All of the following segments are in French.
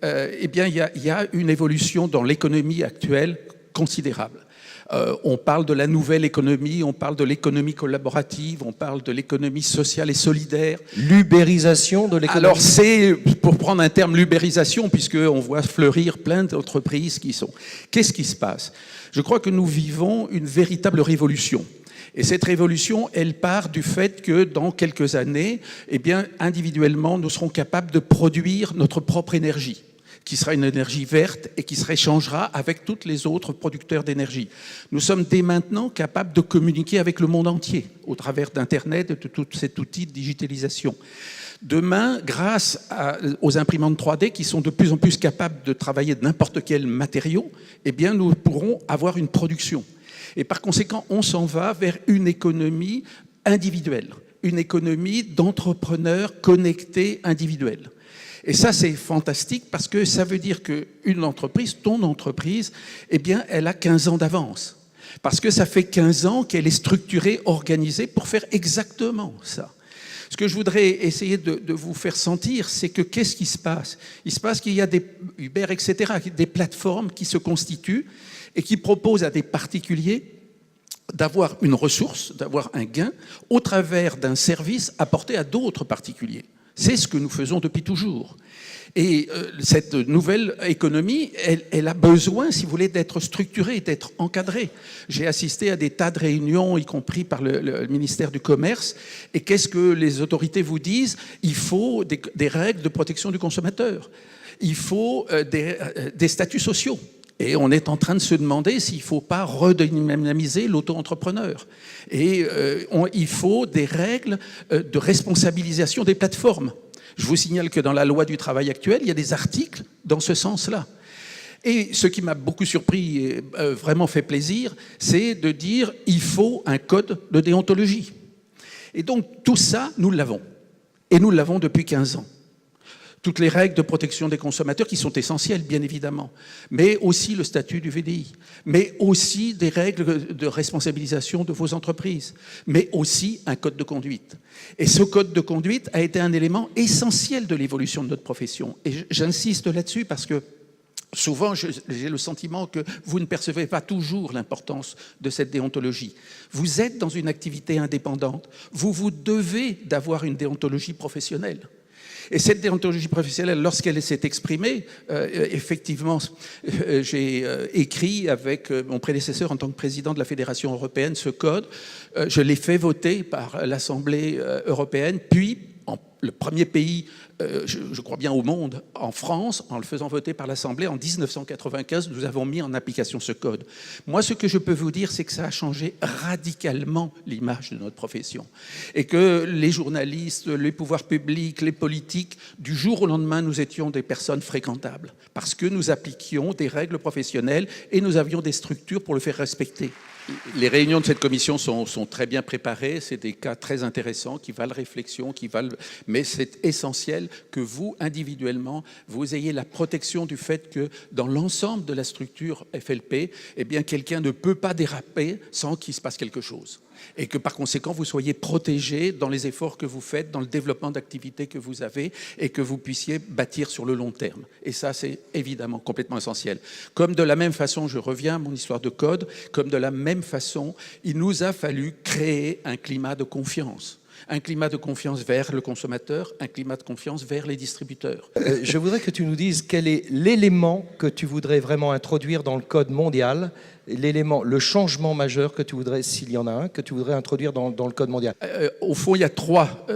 eh bien, il y a une évolution dans l'économie actuelle considérable. On parle de la nouvelle économie, on parle de l'économie collaborative, on parle de l'économie sociale et solidaire. L'ubérisation de l'économie. Alors c'est, pour prendre un terme, l'ubérisation, puisqu'on voit fleurir plein d'entreprises qui sont... Qu'est-ce qui se passe? Je crois que nous vivons une véritable révolution. Et cette révolution, elle part du fait que dans quelques années, eh bien, individuellement, nous serons capables de produire notre propre énergie, qui sera une énergie verte et qui se échangera avec tous les autres producteurs d'énergie. Nous sommes dès maintenant capables de communiquer avec le monde entier au travers d'Internet et de tout cet outil de digitalisation. Demain, grâce aux imprimantes 3D qui sont de plus en plus capables de travailler de n'importe quel matériau, eh bien, nous pourrons avoir une production. Et par conséquent, on s'en va vers une économie individuelle, une économie d'entrepreneurs connectés individuels. Et ça, c'est fantastique parce que ça veut dire qu'une entreprise, ton entreprise, eh bien, elle a 15 ans d'avance. Parce que ça fait 15 ans qu'elle est structurée, organisée pour faire exactement ça. Ce que je voudrais essayer de vous faire sentir, c'est que qu'est-ce qui se passe? Il se passe qu'il y a des Uber, etc., des plateformes qui se constituent et qui proposent à des particuliers d'avoir une ressource, d'avoir un gain au travers d'un service apporté à d'autres particuliers. C'est ce que nous faisons depuis toujours. Et cette nouvelle économie, elle a besoin, si vous voulez, d'être structurée, d'être encadrée. J'ai assisté à des tas de réunions, y compris par le ministère du Commerce. Et qu'est-ce que les autorités vous disent? Il faut des règles de protection du consommateur. Il faut des statuts sociaux. Et on est en train de se demander s'il ne faut pas redynamiser l'auto-entrepreneur. Et il faut des règles de responsabilisation des plateformes. Je vous signale que dans la loi du travail actuelle, il y a des articles dans ce sens-là. Et ce qui m'a beaucoup surpris et vraiment fait plaisir, c'est de dire qu'il faut un code de déontologie. Et donc tout ça, nous l'avons. Et nous l'avons depuis 15 ans. Toutes les règles de protection des consommateurs qui sont essentielles, bien évidemment, mais aussi le statut du VDI, mais aussi des règles de responsabilisation de vos entreprises, mais aussi un code de conduite. Et ce code de conduite a été un élément essentiel de l'évolution de notre profession. Et j'insiste là-dessus parce que souvent, j'ai le sentiment que vous ne percevez pas toujours l'importance de cette déontologie. Vous êtes dans une activité indépendante, vous devez d'avoir une déontologie professionnelle. Et cette déontologie professionnelle, lorsqu'elle s'est exprimée, effectivement, j'ai écrit avec mon prédécesseur en tant que président de la Fédération européenne ce code. Je l'ai fait voter par l'Assemblée européenne, puis le premier pays, je crois bien au monde, en France, en le faisant voter par l'Assemblée en 1995, nous avons mis en application ce code. Moi, ce que je peux vous dire, c'est que ça a changé radicalement l'image de notre profession. Et que les journalistes, les pouvoirs publics, les politiques, du jour au lendemain, nous étions des personnes fréquentables. Parce que nous appliquions des règles professionnelles et nous avions des structures pour le faire respecter. Les réunions de cette commission sont très bien préparées, c'est des cas très intéressants qui valent réflexion, mais c'est essentiel que vous, individuellement, vous ayez la protection du fait que dans l'ensemble de la structure FLP, eh bien, quelqu'un ne peut pas déraper sans qu'il se passe quelque chose. Et que par conséquent, vous soyez protégé dans les efforts que vous faites, dans le développement d'activités que vous avez et que vous puissiez bâtir sur le long terme. Et ça, c'est évidemment complètement essentiel. Comme de la même façon, je reviens à mon histoire de code, comme de la même façon, il nous a fallu créer un climat de confiance. Un climat de confiance vers le consommateur, un climat de confiance vers les distributeurs. Je voudrais que tu nous dises quel est l'élément que tu voudrais vraiment introduire dans le code mondial, le changement majeur que tu voudrais, s'il y en a un, que tu voudrais introduire dans le code mondial. Au fond, il y a 3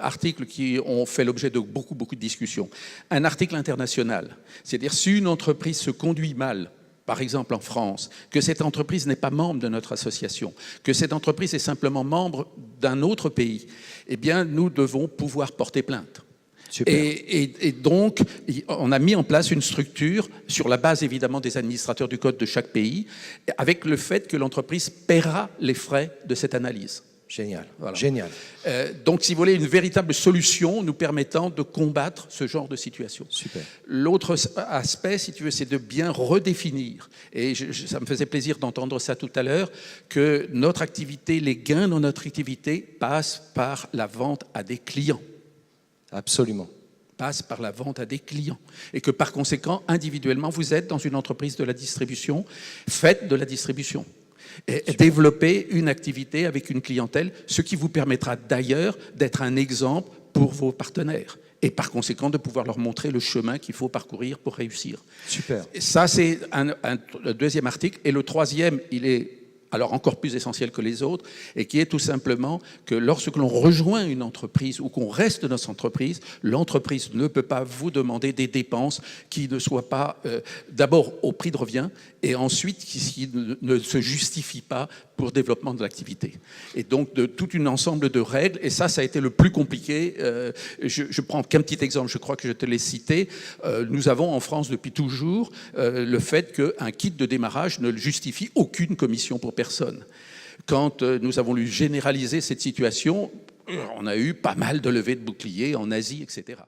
articles qui ont fait l'objet de beaucoup de discussions. Un article international, c'est-à-dire si une entreprise se conduit mal, par exemple en France, que cette entreprise n'est pas membre de notre association, que cette entreprise est simplement membre d'un autre pays, eh bien, nous devons pouvoir porter plainte. Super. Et donc, on a mis en place une structure sur la base évidemment des administrateurs du code de chaque pays, avec le fait que l'entreprise paiera les frais de cette analyse. Génial, voilà. Génial. Donc, si vous voulez, une véritable solution nous permettant de combattre ce genre de situation. Super. L'autre aspect, si tu veux, c'est de bien redéfinir, et ça me faisait plaisir d'entendre ça tout à l'heure, que notre activité, les gains dans notre activité passent par la vente à des clients. Absolument. passe par la vente à des clients. Et que par conséquent, individuellement, vous êtes dans une entreprise de la distribution, faites de la distribution. Et développer une activité avec une clientèle, ce qui vous permettra d'ailleurs d'être un exemple pour vos partenaires. Et par conséquent, de pouvoir leur montrer le chemin qu'il faut parcourir pour réussir. Super. Et ça, c'est le deuxième article. Et le troisième, il est alors encore plus essentiel que les autres, et qui est tout simplement que lorsque l'on rejoint une entreprise ou qu'on reste dans cette entreprise, l'entreprise ne peut pas vous demander des dépenses qui ne soient pas d'abord au prix de revient et ensuite qui ne se justifient pas pour le développement de l'activité. Et donc de tout un ensemble de règles, et ça a été le plus compliqué. Je prends qu'un petit exemple, je crois que je te l'ai cité. Nous avons en France depuis toujours le fait qu'un kit de démarrage ne justifie aucune commission pour personne. Quand nous avons voulu généraliser cette situation, on a eu pas mal de levées de boucliers en Asie, etc.